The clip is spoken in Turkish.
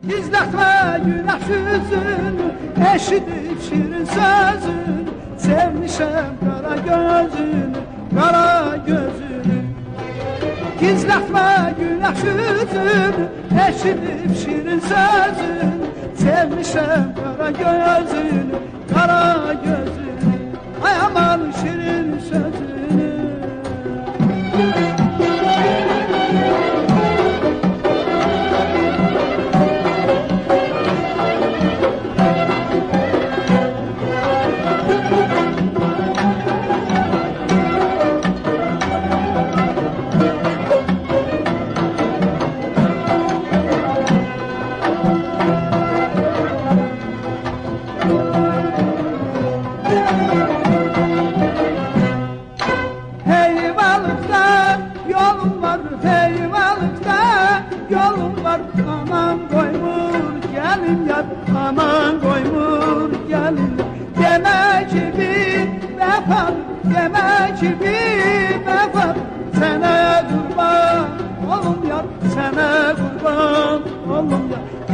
Gizletme güneş yüzünü, eşidip şirin sözünü, sevmişem kara gözünü, kara gözünü. Gizletme güneş yüzünü, eşidip şirin sözünü, sevmişem kara gözünü, kara gözünü. Ay aman şirin sözünü. Yolum var, aman koymur gelin yar, aman koymur gelin. Deme ki bir vefa, deme ki bir vefa, sana kurban oğlum yar, sana kurban oğlum yar.